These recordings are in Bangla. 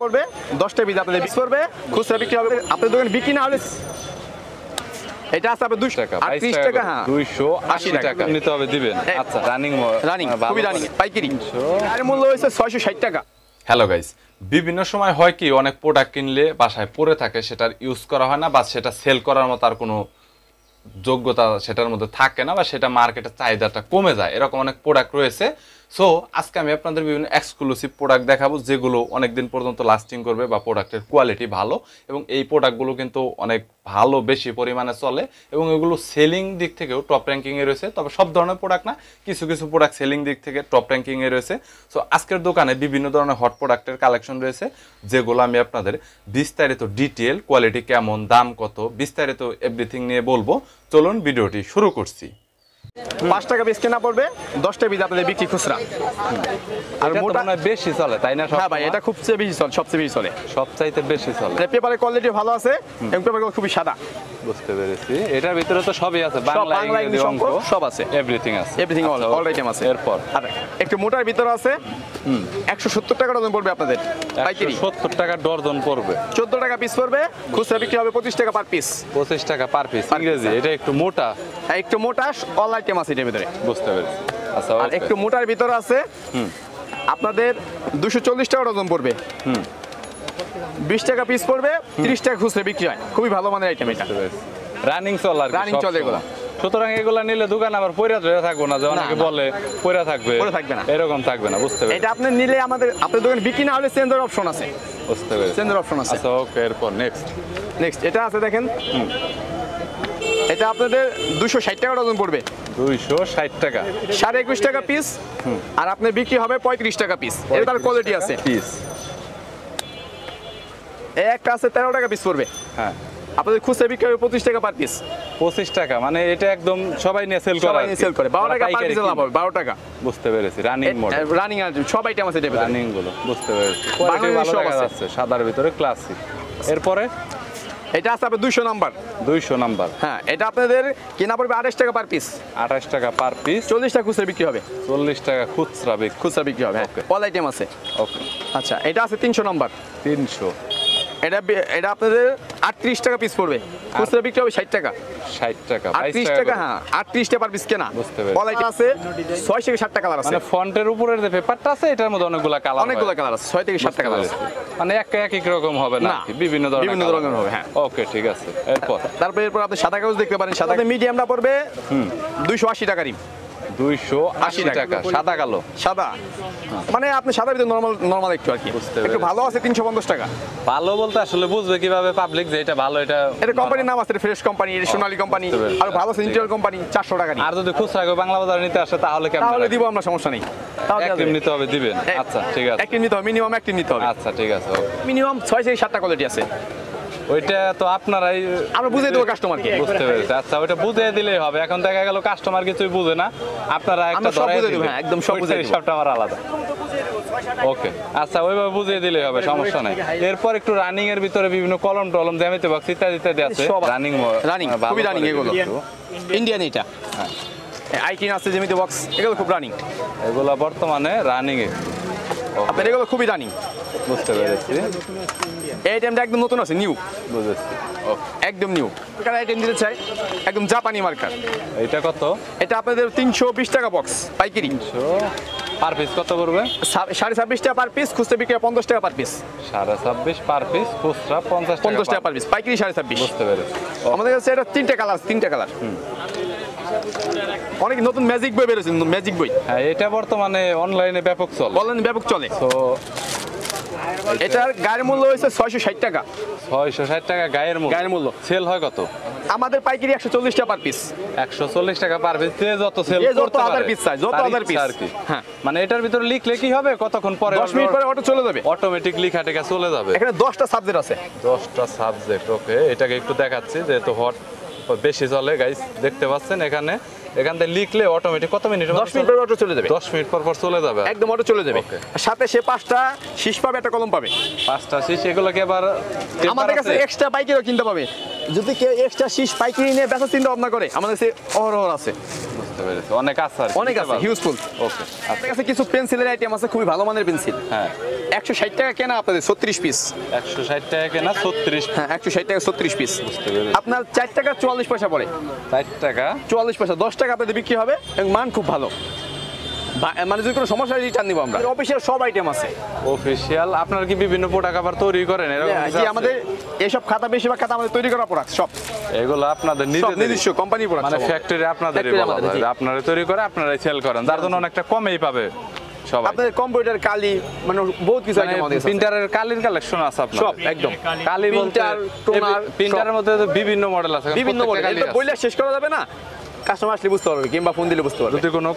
পড়বে 10টা পিস আপনাদের বিক্রি করবে, খুচরা বিক্রি হবে আপনাদের দোকানে বিক্রি না হলে এটা আছে আপনাদের 200 টাকা 30 টাকা। হ্যাঁ 280 টাকা নিতে হবে দিবেন। আচ্ছা রানিং খুবই রানিং পাইকারি এর মূল্য হইছে 660 টাকা। হ্যালো গাইস, বিভিন্ন সময় হয় কি অনেক প্রোডাক্ট কিনলে বাসায় পড়ে থাকে, সেটার ইউজ করা হয় না বা সেটা সেল করার মতো আর কোনো যোগ্যতা সেটার মধ্যে থাকে না বা সেটা মার্কেটের চাহিদাটা কমে যায়, এরকম অনেক প্রোডাক্ট রয়েছে। সো আজকে আমি আপনাদের বিভিন্ন এক্সক্লুসিভ প্রোডাক্ট দেখাবো যেগুলো অনেকদিন পর্যন্ত লাস্টিং করবে বা প্রোডাক্টের কোয়ালিটি ভালো, এবং এই প্রোডাক্টগুলো কিন্তু অনেক ভালো বেশি পরিমাণে চলে এবং এগুলো সেলিং দিক থেকেও টপ র্যাঙ্কিংয়ে রয়েছে। তবে সব ধরনের প্রোডাক্ট না, কিছু কিছু প্রোডাক্ট সেলিং দিক থেকে টপ র্যাঙ্কিংয়ে রয়েছে। সো আজকের দোকানে বিভিন্ন ধরনের হট প্রোডাক্টের কালেকশন রয়েছে যেগুলো আমি আপনাদের বিস্তারিত ডিটেল, কোয়ালিটি কেমন, দাম কত, বিস্তারিত এভরিথিং নিয়ে বলবো। চলুন ভিডিওটি শুরু করছি। 5 টাকা পিস কেনা পড়বে, 10টা পিস আপনাদের বিক্রি খুচরা। আর মোটা বেশি চলে তাই না? হ্যাঁ ভাই, এটা খুবচেয়ে বেশি চলে, সবচেয়ে বেশি চলে, সবচাইতে বেশি চলে। এটা পেপারের কোয়ালিটি ভালো আছে এবং পেপারগুলো খুবই সাদা। বুঝতে পেরেছি। এটার ভিতরে তো সবই আছে, বাংলা ইংরেজি অঙ্ক সব আছে, এভরিথিং আছে, এভরিথিং অল আইটেম আছে। এরপর আর একটু মোটার ভিতরে আছে 170 টাকা ডজন পড়বে আপনাদের পাইকারি। 70 টাকা ডজন পড়বে, 14 টাকা পিস পড়বে, খুচরা বিক্রি হবে 25 টাকা পার পিস। 25 টাকা পার পিস ইংরেজি। এটা একটু মোটা, একটু মোটা অল আইটেম আছে এর ভিতরে। বুঝতে পেরেছি। আচ্ছা, আর একটু মোটার ভিতরে আছে আপনাদের 240 টাকা ডজন পড়বে, 20 টাকা পিস পড়বে, 30 টাকা খুচরা বিক্রি হয়। খুবই ভালো মানের আইটেম এটা, রানিং চল আর রানিং চলে এগুলো। সুতরাং এগুলা নিলে দোকান আবার পয়রা ধরে থাকবো না, যে অনেকে বলে পয়রা থাকবে, না এরকম থাকবে না। বুঝতে পেরেছি। এটা আপনি নিলে আমাদের আপনাদের দোকানে বিক্রি না হলে চেঞ্জের অপশন আছে। বুঝতে পেরেছি, চেঞ্জের অপশন আছে। আচ্ছা ওকে, এরপর নেক্সট এটা আছে দেখেন, এটা আপনাদের 260 টাকা ডজন পড়বে, 260 টাকা, 21.5 টাকা পিস। আর আপনার বিক্রি হবে 35 টাকা পিস। এর তার কোয়ালিটি আছে পিস। একটা আছে 13 টাকা পিস পড়বে, হ্যাঁ আপনাদের খুচরা বিক্রি হবে 25 টাকা পার পিস। 25 টাকা, মানে এটা একদম সবাই নিয়ে সেল করে, সবাই নিয়ে সেল করে 12 টাকা পার পিস লাভ হবে, 12 টাকা। বুঝতে পেরেছি। রানিং মডেল, রানিং আর সব আইটেম আছে এটা, রানিং গুলো। বুঝতে পেরেছি। কোয়ালিটি ভালো দেখা যাচ্ছে, সাদার ভিতরে ক্লাসিক। এরপরে এটা আছে আপনাদের 200 নাম্বার। 200 নাম্বার, হ্যাঁ এটা আপনাদের কেনা পড়বে 28 টাকা পার পিস, 28 টাকা পার পিস, 40 টাকা খুচরা বিক্রি হবে, 40 টাকা খুচরা বিক্রি। খুচরা বিক্রি হবে। ওকে, অল আইটেম আছে। ওকে, আচ্ছা এটা আছে 300 নাম্বার, 300। এটা আপনাদের 38 টাকা পিস পড়বে, খুচরা বিক্রি হবে 60 টাকা, 60 টাকা, 38 টাকা। হ্যাঁ 38 টাকা পার পিস কেনা। বুঝতে পেরেছি। অল আইটেম আছে 6 থেকে 7 টাকা কালার আছে, মানে ফন্টের উপরের যে পেপারটা আছে এটার মধ্যে অনেকগুলা কালার, অনেকগুলো কালার আছে, 6 থেকে 7 টাকা কালার আছে। মানে এক রকম হবে না, বিভিন্ন ধরনের হবে। হ্যাঁ ওকে, ঠিক আছে। এরপর আপনি সাদা কাগজ দেখতে পারেন, সাদা মিডিয়ামটা পড়বে 280 টাকা রিম, 280 টাকা, সাদা কালো। সাদা মানে আপনি সাদা ভিতরে নরমাল একটু আর কি, একটু ভালো আছে 350 টাকা। ভালো বলতে আসলে বুঝবে কিভাবে পাবলিক যে এটা ভালো? এটা কোম্পানির নাম আছে ফ্রেশ কোম্পানি, সোনালী কোম্পানি, আর ভালো সেন্ট্রাল কোম্পানি 400 টাকা। আর যদি খুচরা কেউ বাংলা বাজারে নিতে আসে তাহলে কেমন? তাহলে দিব আমরা, সমস্যা নেই। এক টিম নিতে হবে, দিবেন? আচ্ছা ঠিক আছে, এক টিম নিতে হবে, মিনিমাম এক টিম নিতে হবে। আচ্ছা ঠিক আছে, মিনিমাম 6 থেকে 7টা কোয়ালিটি আছে, ওইটা তো আপনারাই আমরা বুঝিয়ে দেবো কাস্টমারকে। বুঝতে পেরেছি। আচ্ছা ওইটা বুঝিয়ে দিলেই হবে। এখন দেখা গেল কাস্টমার কিছুই বুঝে না, আপনারা একটা ধরাই দিবেন। হ্যাঁ একদম সব বুঝিয়ে দেব, সবটা আমার আলাদা। ওকে, আচ্ছা ওইভাবে বুঝিয়ে দিলেই হবে, সমস্যা নাই। এরপর একটু রানিং এর ভিতরে বিভিন্ন কলম টলম, জ্যামিতি বক্স ইত্যাদি আছে। রানিং খুবই রানিং এগুলো, ইন্ডিয়ান। এটা হ্যাঁ আইকিন আছে, জ্যামিতি বক্স, এগুলো খুব রানিং। এগুলো বর্তমানে রানিং এ, আপনার এগুলো খুবই রানিং। বুঝতে পেরেছি। এই আইটেমটা একদম নতুন আছে, নিউ। বুঝেছি, একদম নিউ। কার আইটেম দিতে চাই, একদম জাপানি মার্কার। এটা কত? এটা আপনাদের 320 টাকা বক্স পাইকারি। 300 পার পিস কত করবে? 26.5 টাকা পার পিস, খুচরা বিক্রি 50 টাকা পার পিস। 26.5 পার পিস, খুচরা 50 টাকা পার পিস, পাইকারি 26.5। বুঝতে পেরেছি। আমাদের কাছে এটা 3টা কালার, 3টা কালার। অনেক নতুন ম্যাজিক বই বেরোছে, ম্যাজিক বই। হ্যাঁ এটা বর্তমানে অনলাইনে ব্যাপক চলে, অনলাইনে ব্যাপক চলে। তো এটার গায়ের মূল্য হয়েছে 660 টাকা। 660 টাকা গায়ের মূল্য। সেল হয় কত? আমাদের পাইকারি 140 টাকা পার পিস। 140 টাকা পার পিস, যত সেল করতে পারে, পিস চাই যত হাজার পিস আর কি। হ্যাঁ মানে এটার ভিতরে লিখলে কি হবে, কতক্ষণ পরে 10 মিনিট পরে অটো চলে যাবে, অটোমেটিক লেখা টেকা চলে যাবে। এখানে 10টা সাবজেক্ট আছে, 10টা সাবজেক্ট। ওকে, এটাকে একটু দেখাচ্ছি যেহেতু হট বেশি চলে গাইস, দেখতে পাচ্ছেন এখানে থেকে লিখলে অটোমেটিক কত মিনিট? 10 মিনিট পরে অটো চলে যাবে, 10 মিনিট পর চলে যাবে, একদম অটো চলে যাবে। সাথে সে 5টা শীষ পাবে, একটা কলম পাবে। 5টা শীষ, এগুলোকে আবার আমাদের কাছে এক্সট্রা পাইকারিও কিনতে পাবে। যদি কেউ এক্সট্রা শীষ পাইকারি নিয়ে বেচা চিন্তা ভাবনা করে, আমাদের কাছে অহরহ আছে। পেরেছি, অনেক আছে আর কি, অনেক নিতে আছে, পারবো। হিউজফুল। ওকে, আপনার কাছে কিছু পেন্সিলের আইটেম আছে, খুবই ভালো মানের পেন্সিল। হ্যাঁ 160 টাকা কেনা আপনাদের 36 পিস। 160 টাকা কেনা 36, হ্যাঁ 160 টাকা 36 পিস। বুঝতে পেরেছি। আপনার 4 টাকা 44 পয়সা পড়ে। 4 টাকা 44 পয়সা, 10 টাকা আপনাদের বিক্রি হবে এবং মান খুব ভালো। মানে যদি কোনো সমস্যা রিটার্ন নিব আমরা। অফিসিয়াল সব আইটেম আছে। অফিশিয়াল। আপনারা কি বিভিন্ন প্রোডাক্ট আবার তৈরি করেন এরকম কিছু জি, আছে? আমাদের এইসব খাতা, বেশিরভাগ খাতা আমাদের তৈরি করা প্রোডাক্ট সব। এগুলো আপনাদের সব নিজেদের নিজস্ব কোম্পানির প্রোডাক্ট। মানে ফ্যাক্টরি আপনাদেরই Factory বলা আমাদের, যায়, জি। আপনারা তৈরি করে আপনারাই সেল করেন, যার জন্য অনেকটা কমেই পাবে সবাই। আপনাদের কম্পিউটার কালি, মানে বহুত কিছু মানে আইটেম আমাদের আছে। প্রিন্টারের কালির কালেকশন আছে আপনার? সব একদম। কালি বলতে Printer, toner, প্রিন্টারের মধ্যে তো বিভিন্ন মডেল আছে, বিভিন্ন মডেল, প্রত্যেকটা কালি এটা আছে। বইলে শেষ করা যাবে না, কাস্টমার আসলে বুঝতে পারবে কিংবা ফোন দিলে বুঝতে পারবে। যদি কোনো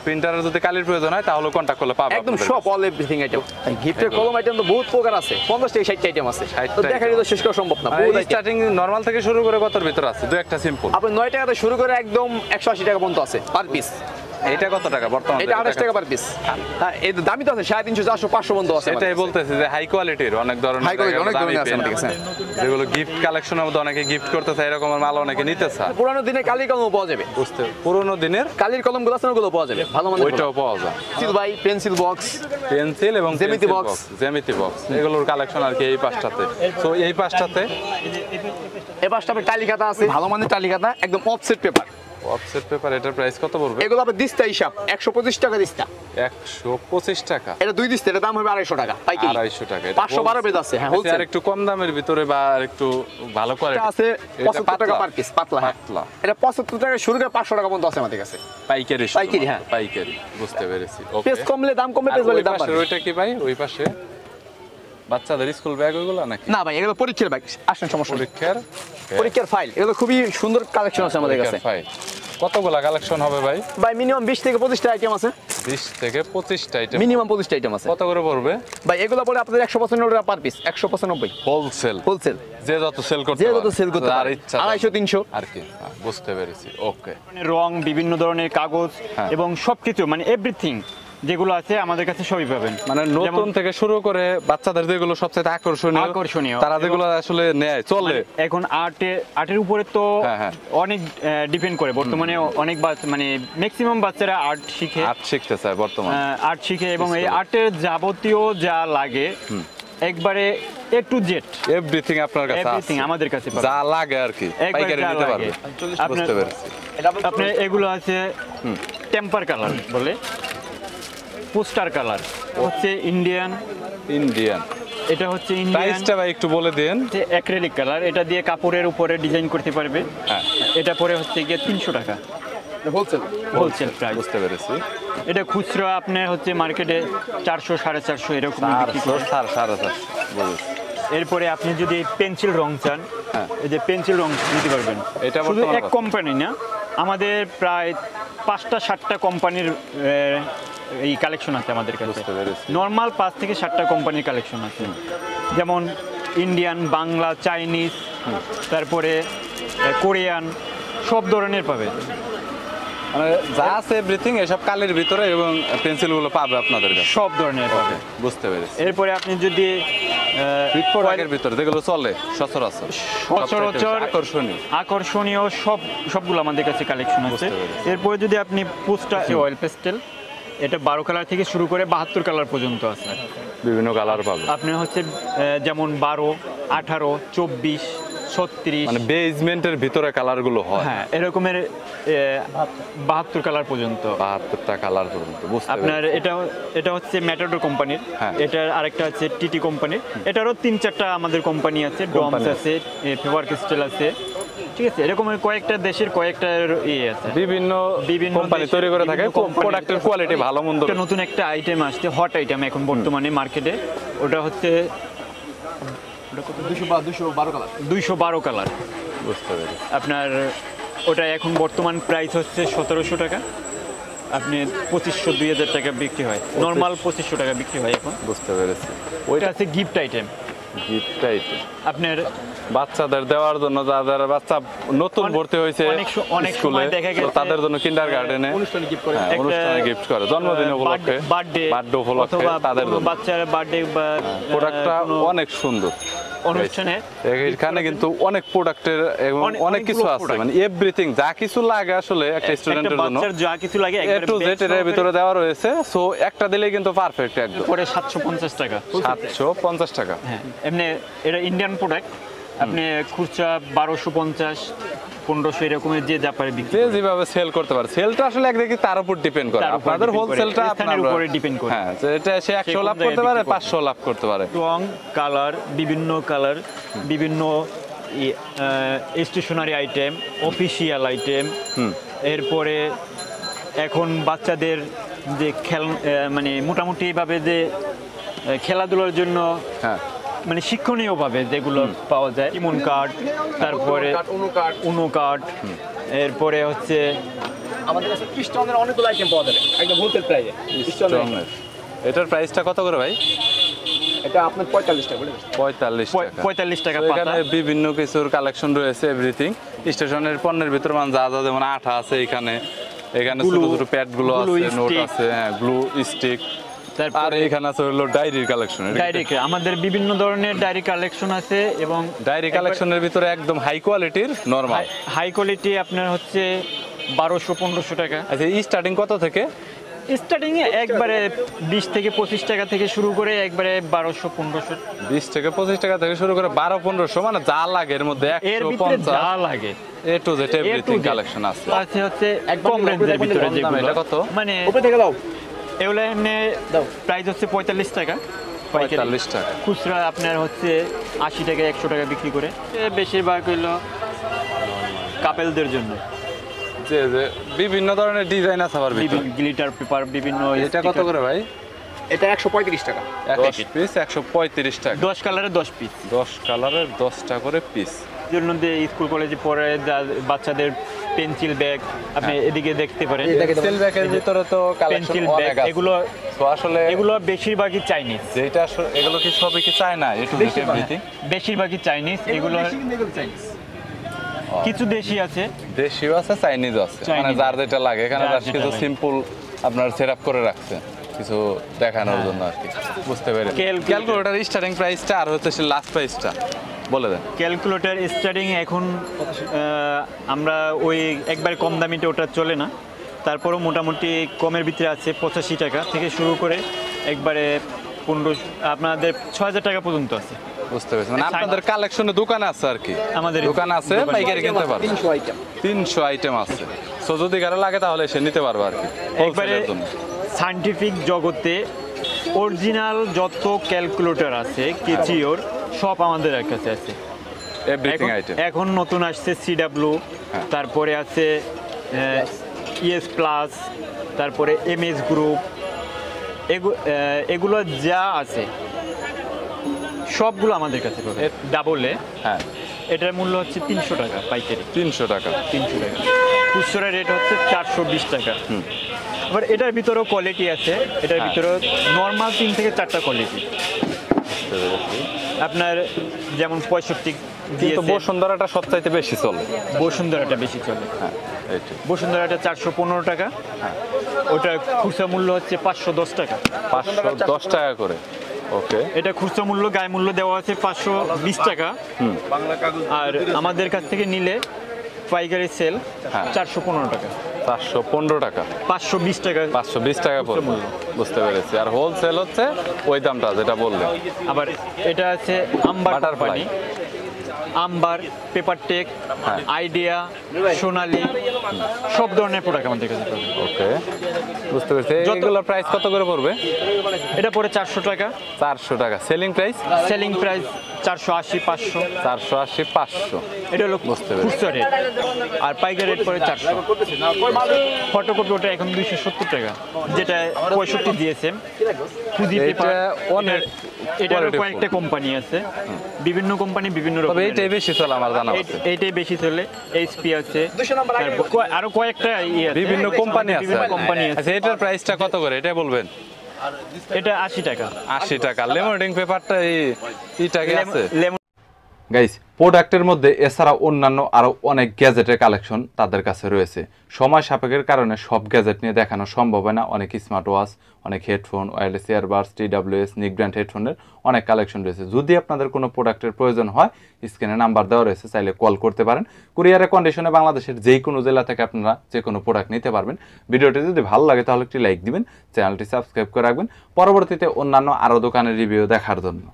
প্রিন্টারের যদি কালির প্রয়োজন হয় তাহলে কন্টাক্ট করলে পাবে একদম আপনাদের সব কাছে। All everything item. গিফটের কলম আইটেম তো বহুত প্রকার আছে, 50 থেকে 60 আইটেম আছে। 60 তো দেখাই তো শেষ করা সম্ভব না, বহুত item। স্টার্টিং নরমাল থেকে শুরু করে কতর ভিতর আছে? দুই একটা সিম্পল। আপনি 9 টাকা থেকে শুরু করে একদম 180 টাকা পর্যন্ত আছে পার পিস। এটা কত টাকা বর্তমানে? এটা 28 টাকা পার পিস। হ্যাঁ, এই দামি তো আছে 350, 400, 500 পর্যন্ত আছে। এটাই বলতেছি যে হাই কোয়ালিটির অনেক ধরনের High quality, অনেক দামি ধরনের আছে pen, আমাদের কাছে। যেগুলো গিফট কালেকশনের মধ্যে অনেকে গিফট করতে চায়, এরকম মাল অনেকে নিতে চায়। পুরানো দিনে কালির কলম পাওয়া যাবে, বুঝতে পুরোনো দিনের কালির কলমগুলো আছে ওগুলো পাওয়া যাবে ভালো মানের। ওইটাও পাওয়া যায়। Pencil by pencil box, pencil এবং জ্যামিতি pencil box। জ্যামিতি বক্স, এগুলোর কালেকশন আর কি এই পাঁচটাতে। তো এই পাঁচটাতে এই পাশটা আপনার টালি খাতা আছে, ভালো মানের টালি খাতা, একদম অফসেট পেপার। অফসেট পেপার, এটার প্রাইস কত পড়বে? এগুলো আপনার দিস্তা হিসাব 125 টাকা দিস্তা। 125 টাকা। এটা 2 দিস্তা, এটা দাম হবে 250 টাকা পাইকারি। 250 টাকা। 512 পেজ আছে, হ্যাঁ হোলসেল। আর হোলসেল। একটু কম দামের ভিতরে বা আর একটু ভালো এটা কোয়ালিটি আছে 75 টাকা পার পিস, পাতলা। হ্যাঁ পাতলা। এটা 75 টাকা শুরু করে 500 টাকা পর্যন্ত আছে আমাদের কাছে। পাইকারি পাইকারি, হ্যাঁ। পাইকারি, বুঝতে পেরেছি। ওকে। পেজ কমলে দাম কমবে, পেজ বাড়লে দাম বাড়বে। ওইটা কি ভাই? ওই পাশে বাচ্চাদের স্কুল ব্যাগ ওইগুলো নাকি? না ভাই, এগুলো পরীক্ষার ব্যাগ, আসেন সমস্যা নেই। পরীক্ষার পরীক্ষার ফাইল, এগুলো খুবই সুন্দর কালেকশন আছে আমাদের কাছে। ফাইল কতগুলা কালেকশন হবে ভাই? ভাই মিনিমাম 20 থেকে 25টা আইটেম আছে। 20 থেকে 25টা আইটেম। মিনিমাম 25টা আইটেম আছে। কত করে পড়বে ভাই এগুলো পরে আপনাদের 195 টাকা পার পিস, 195 হোলসেল? হোলসেল, যে যত সেল করতে যে পারে, যত সেল করতে যার পারে, ইচ্ছা 250, 300। আর কি। বুঝতে পেরেছি। ওকে। রং, বিভিন্ন ধরনের কাগজ হ্যাঁ। এবং সবকিছু মানে এভরিথিং যেগুলো আছে আমাদের কাছে সবই পাবেন। মানে নতুন যেমন- থেকে শুরু করে বাচ্চাদের যেগুলো সবচেয়ে আকর্ষণীয় আকর্ষণীয়। তারা যেগুলো আসলে নেয় চলে। মানে এখন আর্টের উপরে তো হ্যাঁ, হ্যাঁ। অনেক ডিপেন্ড করে। বর্তমানে অনেক মানে ম্যাক্সিমাম বাচ্চারা আর্ট শিখে, আর্ট শিখতে চায় বর্তমানে। আর্ট শিখে এবং এই স্কুলে। আর্টের যাবতীয় যা লাগে একবারে এ টু জেড এভরিথিং আপনার কাছে এভরিথিং আছে। আমাদের কাছে পাবেন। যা লাগে আর কি একবারে পাইকারি যা নিতে লাগে। পারবে। আপনার- বুঝতে পেরেছি। আপনার এগুলো আছে টেম্পার কালার বলে, পোস্টার কালার হচ্ছে ইন্ডিয়ান, ইন্ডিয়ান। এটা হচ্ছে ইন্ডিয়ান। প্রাইসটা ভাই একটু বলে দেন। অ্যাক্রিলিক কালার, এটা দিয়ে কাপড়ের উপরে ডিজাইন করতে পারবে। হ্যাঁ। এটা পরে হচ্ছে গিয়ে 300 টাকা হোলসেল। Wholesale price. বুঝতে পেরেছি। এটা খুচরা আপনার হচ্ছে মার্কেটে 400, 450 এরকম বিক্রি 400, করে। 450 বুঝেছি। এরপরে আপনি যদি পেন্সিল রং চান, হ্যাঁ। এই যে পেন্সিল রং নিতে পারবেন। এটা শুধু বর্তমানে এক কত? কোম্পানি না, আমাদের প্রায় 5টা 7টা কোম্পানির এই কালেকশন আছে আমাদের কাছে। বুঝতে পেরেছি। নর্মাল 5 থেকে 7টা কোম্পানির কালেকশন আছে, যেমন ইন্ডিয়ান, বাংলা, চাইনিজ, তারপরে কোরিয়ান, সব ধরনের পাবে। মানে যা আছে এভরিথিং এসব কালির ভিতরে এবং পেন্সিলগুলো পাবে আপনাদের কাছে। সব ধরনের পাবে। বুঝতে পেরেছি। এরপরে আপনি যদি প্রোডাক্টের ভিতরে যেগুলো চলে সচরাচর সচরাচর আকর্ষণীয় আকর্ষণীয় সবগুলো আমাদের কাছে কালেকশন আছে। বুঝতে পেরেছি। এরপরে যদি আপনি পোস্টার অয়েল পেস্টেল, এটা 12 কালার থেকে শুরু করে 72 কালার পর্যন্ত আছে। বিভিন্ন কালার পাবে। আপনার হচ্ছে যেমন 12, 18, 24, 36, মানে বেজমেন্টের ভিতরে কালারগুলো হয়। হ্যাঁ এরকমের 72 কালার পর্যন্ত। 72টা কালার পর্যন্ত। বুঝতে আপনার পেরেছি। এটা হচ্ছে ম্যাটাডোর কোম্পানির, হ্যাঁ। এটার আরেকটা আছে টিটি কোম্পানির, এটারও 3-4টা আমাদের কোম্পানি আছে, ডমস কোম্পানি আছে, ফেভার ক্রিস্টাল আছে, ঠিক আছে। এরকমের কয়েকটা দেশের কয়েকটা ইয়ে আছে, বিভিন্ন বিভিন্ন কোম্পানি দেশের তৈরি করে থাকে বিভিন্ন company- প্রোডাক্টের কোয়ালিটি ভালো মন্দ। একটা নতুন একটা আইটেম আসছে, হট আইটেম এখন বর্তমানে মার্কেটে, ওটা হচ্ছে 212 কালার। 212 কালার। বুঝতে পেরেছি। আপনার ওটা এখন বর্তমান প্রাইস হচ্ছে 1700 টাকা, আপনি 2500, 2000 টাকা বিক্রি হয়, নর্মাল 2500 টাকা বিক্রি হয় এখন। বুঝতে পেরেছি। ওইটা আছে গিফট আইটেম, গিফট আইটেম আপনার বাচ্চাদের দেওয়ার জন্য, যাদের বাচ্চা নতুন অনেক- ভর্তি হয়েছে অনেক স্কুলে, সময় দেখা তো গেছে- তাদের জন্য কিন্ডার গার্ডেনে অনুষ্ঠানে gift করে। একটা- অনুষ্ঠানে গিফট করে, জন্মদিন উপলক্ষে, বার্থডে বার্থডে উপলক্ষে অথবা তাদের কোনো জন্য বাচ্চার বার্থডে বা প্রোডাক্টটা কোনো অনেক সুন্দর। অনুষ্ঠানে এখানে কিন্তু অনেক প্রোডাক্টের এবং অনেক অনেকগুলো কিছু আছে, product। মানে এভরিথিং যা কিছু লাগে আসলে একটা স্টুডেন্টের জন্য বাচ্চার যা কিছু লাগে এ একবারে টু bag জেড এর সহকারে ভিতরে দেওয়া রয়েছে। সো একটা দিলেই কিন্তু পারফেক্ট একদম। পরে 750 টাকা। 750 টাকা। হ্যাঁ, এমনি এটা ইন্ডিয়ান প্রোডাক্ট, আপনি খুচরা 1250 1500 এরকমের যে যা পারে বিক্রি যে করে। যেভাবে সেল করতে পারে, সেলটা আসলে একদিকে তার উপর ডিপেন্ড করে, তার উপর আপনাদের depend করে, হোলসেলটা স্থানের উপরে depend করে। হ্যাঁ, যে এটা সে 100 কোন লাভ জায়গায় করতে পারে, বিক্রি করবে। 500 লাভ করতে পারে। রং, কালার, বিভিন্ন স্টেশনারি আইটেম, অফিসিয়াল আইটেম, এরপরে এখন বাচ্চাদের যে মানে মোটামুটি ভাবে যে খেলাধুলার জন্য হ্যাঁ, মানে শিক্ষণীয় ভাবে যেগুলো পাওয়া যায়, ইমন কার্ড, তারপরে উনো কার্ড, এরপরে হচ্ছে আমাদের কাছে পিস্টনের অনেকগুলো আইটেম পাওয়া যাবে একদম হোলসেল প্রাইসে। স্ট্রংয়ের এটার প্রাইসটা কত করে ভাই? এটা আপনার 45 টাকা করে। 45 টাকা। 45 টাকা তো পাতা। এখানে বিভিন্ন কিছুর কালেকশন রয়েছে, এভরিথিং স্টেশনের পণ্যের ভিতরে মানে যা যা, যেমন আঠা আছে এখানে ছোট Glue, ছোট প্যাড গুলো glue আছে, নোট stick। আছে, হ্যাঁ, গ্লু স্টিক। আর তারপরে এখানে আছে হলো ডায়েরির কালেকশন। ডায়েরি, আমাদের বিভিন্ন ধরনের ডায়েরি কালেকশন আছে এবং ডায়েরি কালেকশনের ভিতরে একদম হাই কোয়ালিটির নরমাল। হাই কোয়ালিটি আপনার হচ্ছে 1200-1500 টাকা। আচ্ছা, স্টার্টিং কত থেকে? স্টার্টিং এ একবারে 20 থেকে 25 টাকা থেকে শুরু করে একবারে 1200-1500। 20 থেকে 25 টাকা থেকে শুরু করে 1200-1500, মানে যা লাগে এর মধ্যে এর ভিতরে যা 150 লাগে A to Z A to everything Z। Collection আছে। আছে হচ্ছে কম রেঞ্জের ভিতরে কম দামে, যেগুলো এটা কত? মানে উপরে থেকে দাও। এগুলো এমনি প্রাইস হচ্ছে 45 টাকা পাইকারি। 45 টাকা। খুচরা আপনার হচ্ছে 80 টাকা 100 টাকা বিক্রি করে। বেশিরভাগ হইলো কাপেলদের জন্য, যে যে বিভিন্ন ধরনের ডিজাইন আছে আবার ভিতরে। গ্লিটার পেপার, বিভিন্ন এটা কত করে ভাই? এটা 135 টাকা। 10 পিস 135 টাকা। 10 কালারে 10 পিস। 10 কালারের 10টা করে পিস। জন্য দিয়ে স্কুল কলেজে পড়ে বাচ্চাদের পেন্সিল ব্যাগ আপনি এদিকে দেখতে পারেন। পেন্সিল ব্যাগের ভিতরে তো কালেকশন পেন্সিল অনেক ব্যাগ আছে। এগুলো তো আসলে এগুলো বেশিরভাগই চাইনিজ। যেটা আসলে এগুলো কি সবই কি চায় না, একটু এভরিথিং বেশিরভাগই চাইনিজ। এগুলো কিছু দেশি আছে, দেশিও আছে, চাইনিজও আছে, মানে Chinese যার যেটা লাগে। এখানে যার জাস্ট যেটা কিছু লাগে। সিম্পল আপনার সেটআপ করে রাখছে, কিছু দেখানোর জন্য আর কি। বুঝতে পেরেছি। ক্যালকুলেটর স্টার্টিং প্রাইসটা আর হচ্ছে লাস্ট প্রাইসটা বলে দেন। ক্যালকুলেটর স্টার্টিং এখন আমরা ওই একবার কম দামিতে ওটা চলে না, তারপরও মোটামুটি কমের ভিতরে আছে 85 টাকা থেকে শুরু করে একবারে 15 আপনাদের 6000 টাকা পর্যন্ত আছে। বুঝতে পেরেছি, মানে আপনাদের কালেকশনে দোকান আছে আর কি। আমাদের দোকান আছে, দোকান পাইকারি কিনতে পারবে। 300 আইটেম। 300 আইটেম আছে। সো যদি কারো লাগে তাহলে সে নিতে পারবে আর কি, একবারে হোলসেলের জন্য। সায়েন্টিফিক জগতে অরিজিনাল যত ক্যালকুলেটর আছে কেচিওর সব আমাদের কাছে আছে। Everything item. এখন নতুন আসছে CW, হ্যাঁ। তারপরে আছে ES প্লাস, তারপরে MS গ্রুপ, এগুলো যা আছে সবগুলো আমাদের কাছে পাবে। ডাবলে হ্যাঁ, এটার মূল্য হচ্ছে 300 টাকা পাইকারি। 300 টাকা। 300 টাকা খুচরা রেট হচ্ছে 420 টাকা। আবার এটার ভিতরেও কোয়ালিটি আছে, এটার হ্যাঁ। ভিতরেও নর্মাল 3 থেকে 4টা কোয়ালিটি। বুঝতে পেরেছি। আপনার যেমন 65 কিন্তু দিয়েছে, বসুন্ধরাটা সবচাইতে বেশি চলে। বসুন্ধরাটা বেশি চলে। হ্যাঁ, এইটাই। বসুন্ধরাটা 415 টাকা, ওটার খুচরা মূল্য হচ্ছে 510 টাকা। 510 টাকা করে। ওকে। এটা খুচরা মূল্য, গায়ে মূল্য দেওয়া আছে 520 টাকা। আর আমাদের কাছ থেকে নিলে পাইকারি সেল হ্যাঁ। 415 টাকা, 415 টাকা। 520 টাকা। 520 টাকা পড়বে। বুঝতে পেরেছি। আর হোলসেল হচ্ছে ওই দামটা যেটা বললেন। আবার এটা আছে আম্বার Butterfly। কোম্পানি, আম্বার, পেপারটেক, হ্যাঁ। আইডিয়া, সোনালী, সব ধরনের প্রোডাক্ট আমাদের কাছে পাবেন। ওকে, বুঝতে পেরেছি। এগুলোর প্রাইস কত করে পড়বে? এটা পড়ে 400 টাকা, 400 টাকা। Selling price? Selling price 480, 500। 480, 500। এটা হলো বুঝতে পেরেছি। খুচরা রেট। আর পাইকারি রেট পড়ে 400। ফটোকপি ওটা এখন 270 টাকা, যেটা 65 দিয়েছে। ফুজি এইটা পেপার অনেক এটারও quality কয়েকটা full। কোম্পানি আছে, বিভিন্ন কোম্পানি বিভিন্ন তবে রকমের। এইটাই বেশি চলে আমার জানা আছে। এইটাই বেশি চলে। HP আছে, 200 নাম্বার আগে। তারপর আরো কয়েকটা আছে, বিভিন্ন কোম্পানি আছে। বিভিন্ন কোম্পানি আছে। আচ্ছা, এটার প্রাইসটা কত করে এটা বলবেন? এটা 80 টাকা। 80 টাকা। লেমন পেপারটা এইটা কি আছে? লেমন গাইস প্রোডাক্টের মধ্যে এছাড়া অন্যান্য আরো অনেক গ্যাজেটের কালেকশন তাদের কাছে রয়েছে। সময় সাপেক্ষের কারণে সব গ্যাজেট নিয়ে দেখানো সম্ভব হয় না। অনেক স্মার্ট ওয়াচ, অনেক হেডফোন, ওয়্যারলেস ইয়ারবাডস, TWS, নিক ব্র্যান্ড হেডফোনের অনেক কালেকশন রয়েছে। যদি আপনাদের কোনো প্রোডাক্টের প্রয়োজন হয়, স্ক্রিনে নাম্বার দেওয়া রয়েছে, চাইলে কল করতে পারেন। কুরিয়ারের কন্ডিশনে বাংলাদেশের যে কোনো জেলা থেকে আপনারা যে কোনো প্রোডাক্ট নিতে পারবেন। ভিডিওটি যদি ভালো লাগে তাহলে একটি লাইক দিবেন, চ্যানেলটি সাবস্ক্রাইব করে রাখবেন পরবর্তীতে অন্যান্য আরও দোকানের রিভিউ দেখার জন্য।